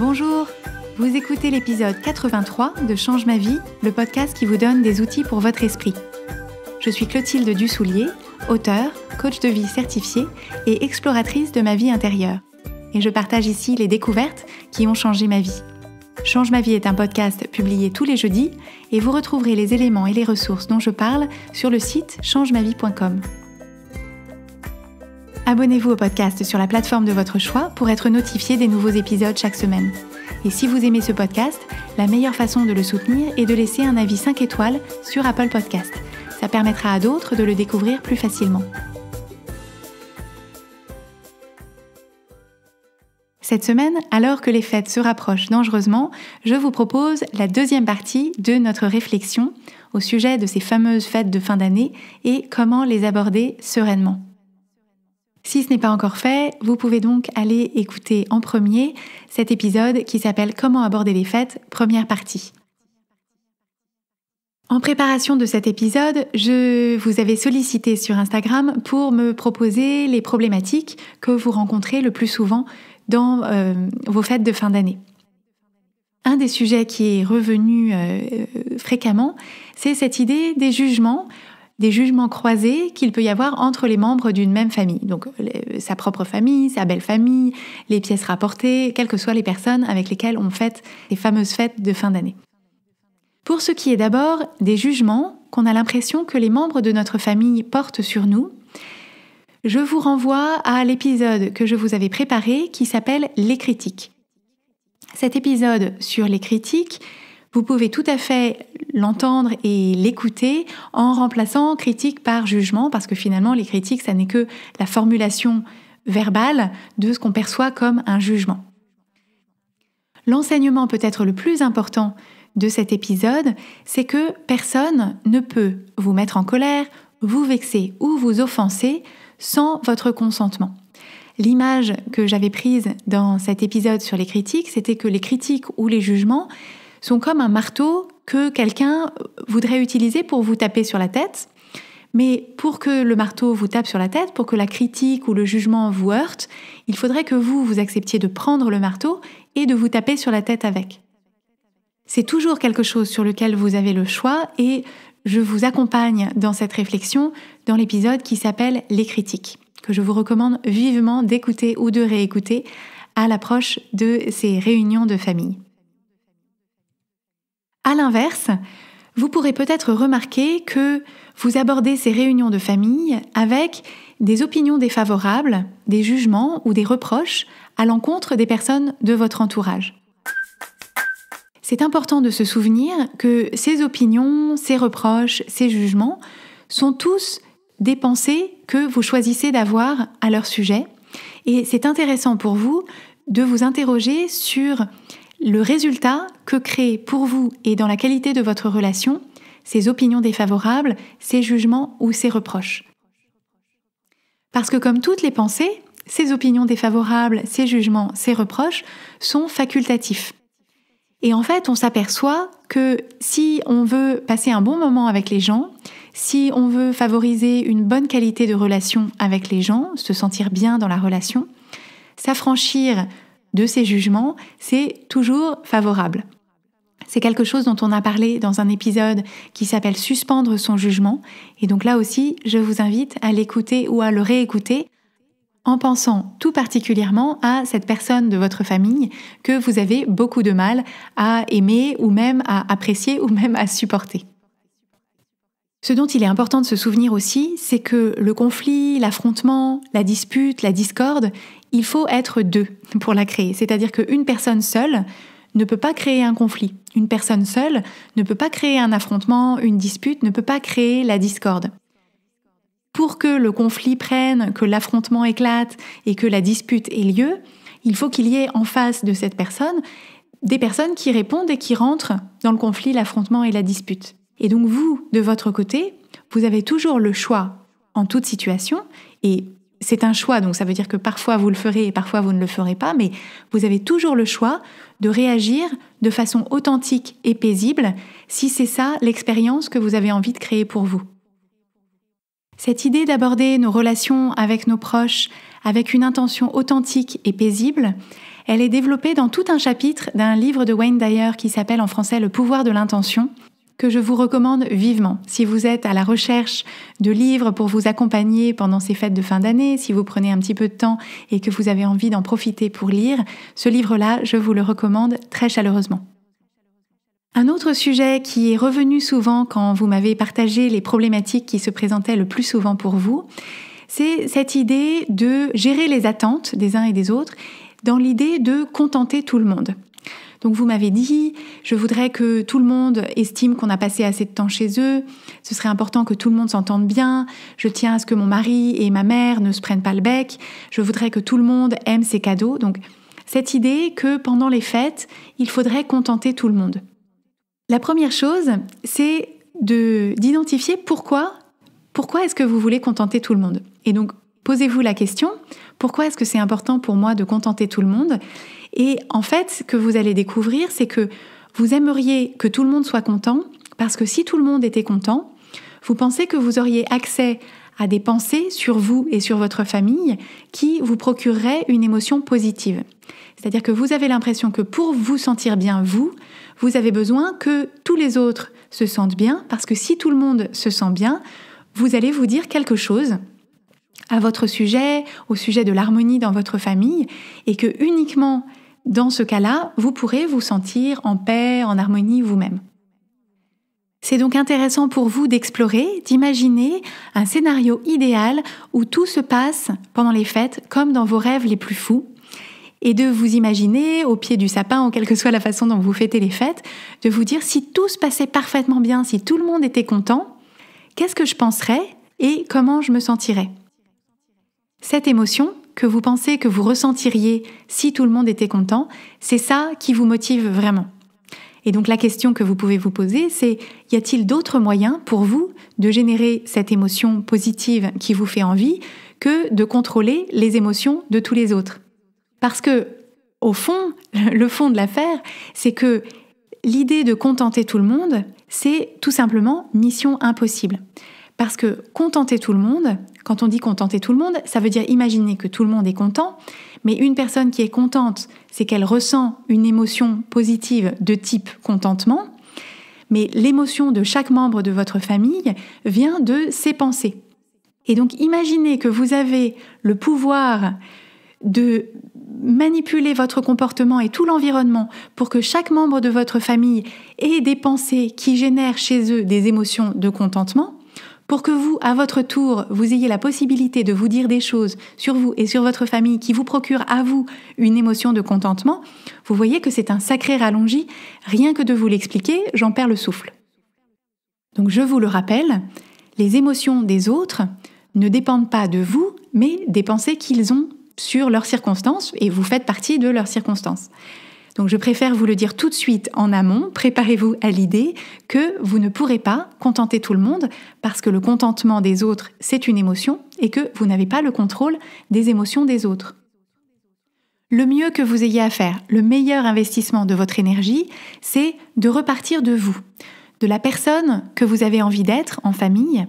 Bonjour, vous écoutez l'épisode 83 de Change ma vie, le podcast qui vous donne des outils pour votre esprit. Je suis Clotilde Dussoulier, auteure, coach de vie certifiée et exploratrice de ma vie intérieure. Et je partage ici les découvertes qui ont changé ma vie. Change ma vie est un podcast publié tous les jeudis et vous retrouverez les éléments et les ressources dont je parle sur le site changemavie.com. Abonnez-vous au podcast sur la plateforme de votre choix pour être notifié des nouveaux épisodes chaque semaine. Et si vous aimez ce podcast, la meilleure façon de le soutenir est de laisser un avis 5 étoiles sur Apple Podcast. Ça permettra à d'autres de le découvrir plus facilement. Cette semaine, alors que les fêtes se rapprochent dangereusement, je vous propose la deuxième partie de notre réflexion au sujet de ces fameuses fêtes de fin d'année et comment les aborder sereinement. Si ce n'est pas encore fait, vous pouvez donc aller écouter en premier cet épisode qui s'appelle « Comment aborder les fêtes ?» première partie. En préparation de cet épisode, je vous avais sollicité sur Instagram pour me proposer les problématiques que vous rencontrez le plus souvent dans vos fêtes de fin d'année. Un des sujets qui est revenu fréquemment, c'est cette idée des jugements croisés qu'il peut y avoir entre les membres d'une même famille. Donc sa propre famille, sa belle-famille, les pièces rapportées, quelles que soient les personnes avec lesquelles on fête les fameuses fêtes de fin d'année. Pour ce qui est d'abord des jugements qu'on a l'impression que les membres de notre famille portent sur nous, je vous renvoie à l'épisode que je vous avais préparé qui s'appelle « Les critiques ». Cet épisode sur les critiques, vous pouvez tout à fait l'entendre et l'écouter en remplaçant critique par jugement, parce que finalement les critiques, ça n'est que la formulation verbale de ce qu'on perçoit comme un jugement. L'enseignement peut-être le plus important de cet épisode, c'est que personne ne peut vous mettre en colère, vous vexer ou vous offenser sans votre consentement. L'image que j'avais prise dans cet épisode sur les critiques, c'était que les critiques ou les jugements sont comme un marteau que quelqu'un voudrait utiliser pour vous taper sur la tête. Mais pour que le marteau vous tape sur la tête, pour que la critique ou le jugement vous heurte, il faudrait que vous acceptiez de prendre le marteau et de vous taper sur la tête avec. C'est toujours quelque chose sur lequel vous avez le choix et je vous accompagne dans cette réflexion dans l'épisode qui s'appelle « Les critiques », que je vous recommande vivement d'écouter ou de réécouter à l'approche de ces réunions de famille. À l'inverse, vous pourrez peut-être remarquer que vous abordez ces réunions de famille avec des opinions défavorables, des jugements ou des reproches à l'encontre des personnes de votre entourage. C'est important de se souvenir que ces opinions, ces reproches, ces jugements sont tous des pensées que vous choisissez d'avoir à leur sujet et c'est intéressant pour vous de vous interroger sur le résultat que créent pour vous et dans la qualité de votre relation ces opinions défavorables, ces jugements ou ces reproches. Parce que comme toutes les pensées, ces opinions défavorables, ces jugements, ces reproches sont facultatifs. Et en fait, on s'aperçoit que si on veut passer un bon moment avec les gens, si on veut favoriser une bonne qualité de relation avec les gens, se sentir bien dans la relation, s'affranchir de ces jugements, c'est toujours favorable. C'est quelque chose dont on a parlé dans un épisode qui s'appelle « Suspendre son jugement ». Et donc là aussi, je vous invite à l'écouter ou à le réécouter en pensant tout particulièrement à cette personne de votre famille que vous avez beaucoup de mal à aimer ou même à apprécier ou même à supporter. Ce dont il est important de se souvenir aussi, c'est que le conflit, l'affrontement, la dispute, la discorde, il faut être deux pour la créer. C'est-à-dire qu'une personne seule ne peut pas créer un conflit. Une personne seule ne peut pas créer un affrontement, une dispute, ne peut pas créer la discorde. Pour que le conflit prenne, que l'affrontement éclate et que la dispute ait lieu, il faut qu'il y ait en face de cette personne des personnes qui répondent et qui rentrent dans le conflit, l'affrontement et la dispute. Et donc vous, de votre côté, vous avez toujours le choix en toute situation, et c'est un choix, donc ça veut dire que parfois vous le ferez et parfois vous ne le ferez pas, mais vous avez toujours le choix de réagir de façon authentique et paisible si c'est ça l'expérience que vous avez envie de créer pour vous. Cette idée d'aborder nos relations avec nos proches avec une intention authentique et paisible, Elle est développée dans tout un chapitre d'un livre de Wayne Dyer qui s'appelle en français « Le pouvoir de l'intention », que je vous recommande vivement. Si vous êtes à la recherche de livres pour vous accompagner pendant ces fêtes de fin d'année, si vous prenez un petit peu de temps et que vous avez envie d'en profiter pour lire, ce livre-là, je vous le recommande très chaleureusement. Un autre sujet qui est revenu souvent quand vous m'avez partagé les problématiques qui se présentaient le plus souvent pour vous, c'est cette idée de gérer les attentes des uns et des autres dans l'idée de contenter tout le monde. Donc vous m'avez dit, je voudrais que tout le monde estime qu'on a passé assez de temps chez eux, ce serait important que tout le monde s'entende bien, je tiens à ce que mon mari et ma mère ne se prennent pas le bec, je voudrais que tout le monde aime ses cadeaux. Donc cette idée que pendant les fêtes, il faudrait contenter tout le monde. La première chose, c'est d'identifier pourquoi est-ce que vous voulez contenter tout le monde. Et donc posez-vous la question, pourquoi est-ce que c'est important pour moi de contenter tout le monde ? Et en fait, ce que vous allez découvrir, c'est que vous aimeriez que tout le monde soit content, parce que si tout le monde était content, vous pensez que vous auriez accès à des pensées sur vous et sur votre famille qui vous procureraient une émotion positive. C'est-à-dire que vous avez l'impression que pour vous sentir bien, vous avez besoin que tous les autres se sentent bien, parce que si tout le monde se sent bien, vous allez vous dire quelque chose à votre sujet, au sujet de l'harmonie dans votre famille, et que uniquement dans ce cas-là, vous pourrez vous sentir en paix, en harmonie vous-même. C'est donc intéressant pour vous d'explorer, d'imaginer un scénario idéal où tout se passe pendant les fêtes comme dans vos rêves les plus fous, et de vous imaginer au pied du sapin, ou quelle que soit la façon dont vous fêtez les fêtes, de vous dire si tout se passait parfaitement bien, si tout le monde était content, qu'est-ce que je penserais et comment je me sentirais ? Cette émotion que vous pensez que vous ressentiriez si tout le monde était content, c'est ça qui vous motive vraiment. Et donc la question que vous pouvez vous poser, c'est y a-t-il d'autres moyens pour vous de générer cette émotion positive qui vous fait envie que de contrôler les émotions de tous les autres ? Parce que, au fond, le fond de l'affaire, c'est que l'idée de contenter tout le monde, c'est tout simplement mission impossible. Parce que contenter tout le monde, quand on dit contenter tout le monde, ça veut dire imaginer que tout le monde est content, mais une personne qui est contente, c'est qu'elle ressent une émotion positive de type contentement, mais l'émotion de chaque membre de votre famille vient de ses pensées. Et donc imaginez que vous avez le pouvoir de manipuler votre comportement et tout l'environnement pour que chaque membre de votre famille ait des pensées qui génèrent chez eux des émotions de contentement, pour que vous, à votre tour, vous ayez la possibilité de vous dire des choses sur vous et sur votre famille qui vous procurent à vous une émotion de contentement, vous voyez que c'est un sacré rallongi. Rien que de vous l'expliquer, j'en perds le souffle. Donc je vous le rappelle, les émotions des autres ne dépendent pas de vous, mais des pensées qu'ils ont sur leurs circonstances, et vous faites partie de leurs circonstances. Donc je préfère vous le dire tout de suite en amont, préparez-vous à l'idée que vous ne pourrez pas contenter tout le monde parce que le contentement des autres, c'est une émotion et que vous n'avez pas le contrôle des émotions des autres. Le mieux que vous ayez à faire, le meilleur investissement de votre énergie, c'est de repartir de vous, de la personne que vous avez envie d'être en famille,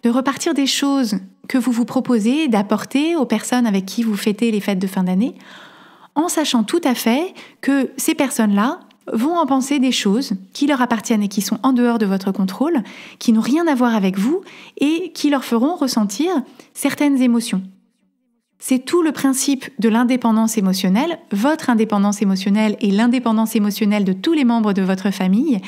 de repartir des choses que vous vous proposez d'apporter aux personnes avec qui vous fêtez les fêtes de fin d'année, en sachant tout à fait que ces personnes-là vont en penser des choses qui leur appartiennent et qui sont en dehors de votre contrôle, qui n'ont rien à voir avec vous et qui leur feront ressentir certaines émotions. C'est tout le principe de l'indépendance émotionnelle, votre indépendance émotionnelle et l'indépendance émotionnelle de tous les membres de votre famille.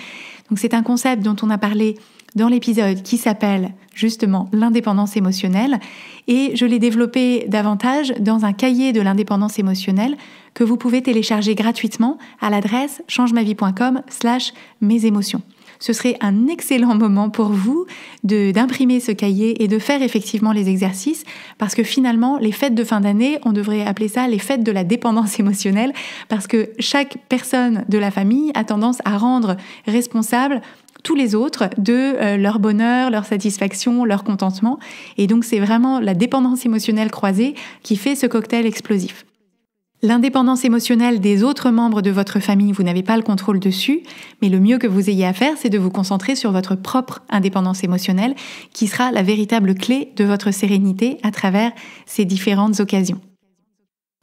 Donc c'est un concept dont on a parlé dans l'épisode qui s'appelle justement l'indépendance émotionnelle et je l'ai développé davantage dans un cahier de l'indépendance émotionnelle que vous pouvez télécharger gratuitement à l'adresse changemavie.com/mesémotions. Ce serait un excellent moment pour vous d'imprimer ce cahier et de faire effectivement les exercices parce que finalement, les fêtes de fin d'année, on devrait appeler ça les fêtes de la dépendance émotionnelle parce que chaque personne de la famille a tendance à rendre responsable tous les autres de leur bonheur, leur satisfaction, leur contentement. Et donc, c'est vraiment la dépendance émotionnelle croisée qui fait ce cocktail explosif. L'indépendance émotionnelle des autres membres de votre famille, vous n'avez pas le contrôle dessus, mais le mieux que vous ayez à faire, c'est de vous concentrer sur votre propre indépendance émotionnelle, qui sera la véritable clé de votre sérénité à travers ces différentes occasions.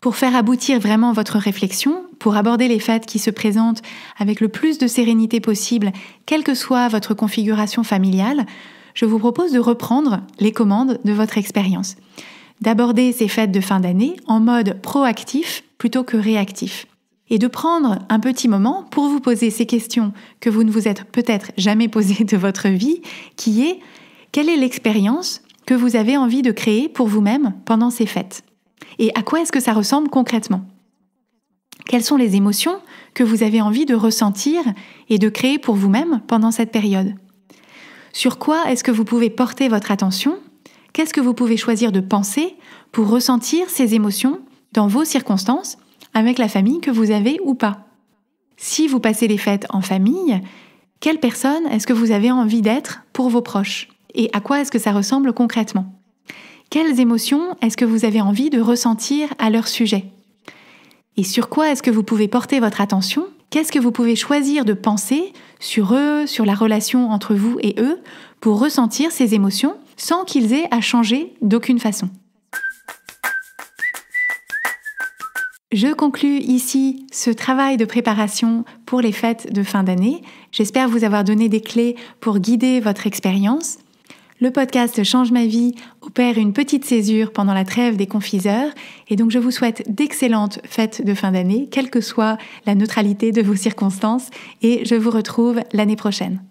Pour faire aboutir vraiment votre réflexion, pour aborder les fêtes qui se présentent avec le plus de sérénité possible, quelle que soit votre configuration familiale, je vous propose de reprendre les commandes de votre expérience. D'aborder ces fêtes de fin d'année en mode proactif plutôt que réactif. Et de prendre un petit moment pour vous poser ces questions que vous ne vous êtes peut-être jamais posées de votre vie, qui est « Quelle est l'expérience que vous avez envie de créer pour vous-même pendant ces fêtes ? Et à quoi est-ce que ça ressemble concrètement ? Quelles sont les émotions que vous avez envie de ressentir et de créer pour vous-même pendant cette période ? Sur quoi est-ce que vous pouvez porter votre attention ? Qu'est-ce que vous pouvez choisir de penser pour ressentir ces émotions dans vos circonstances, avec la famille que vous avez ou pas ? Si vous passez les fêtes en famille, quelle personne est-ce que vous avez envie d'être pour vos proches ? Et à quoi est-ce que ça ressemble concrètement ? Quelles émotions est-ce que vous avez envie de ressentir à leur sujet ? Et sur quoi est-ce que vous pouvez porter votre attention ? Qu'est-ce que vous pouvez choisir de penser sur eux, sur la relation entre vous et eux, pour ressentir ces émotions sans qu'ils aient à changer d'aucune façon ? Je conclus ici ce travail de préparation pour les fêtes de fin d'année. J'espère vous avoir donné des clés pour guider votre expérience. Le podcast Change ma vie opère une petite césure pendant la trêve des confiseurs et donc je vous souhaite d'excellentes fêtes de fin d'année, quelle que soit la neutralité de vos circonstances, et je vous retrouve l'année prochaine.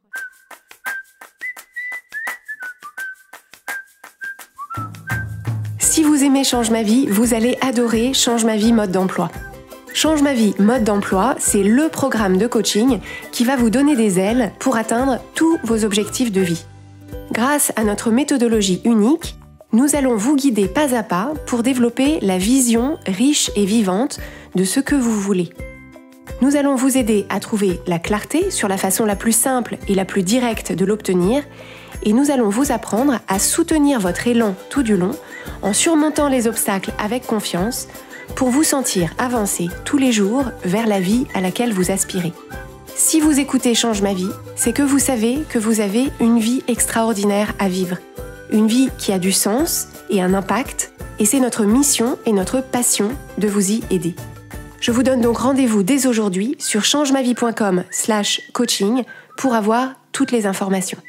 Si vous aimez Change ma vie, vous allez adorer Change ma vie mode d'emploi. Change ma vie mode d'emploi, c'est le programme de coaching qui va vous donner des ailes pour atteindre tous vos objectifs de vie. Grâce à notre méthodologie unique, nous allons vous guider pas à pas pour développer la vision riche et vivante de ce que vous voulez. Nous allons vous aider à trouver la clarté sur la façon la plus simple et la plus directe de l'obtenir, et nous allons vous apprendre à soutenir votre élan tout du long en surmontant les obstacles avec confiance pour vous sentir avancer tous les jours vers la vie à laquelle vous aspirez. Si vous écoutez Change ma vie, c'est que vous savez que vous avez une vie extraordinaire à vivre. Une vie qui a du sens et un impact, et c'est notre mission et notre passion de vous y aider. Je vous donne donc rendez-vous dès aujourd'hui sur changemavie.com/coaching pour avoir toutes les informations.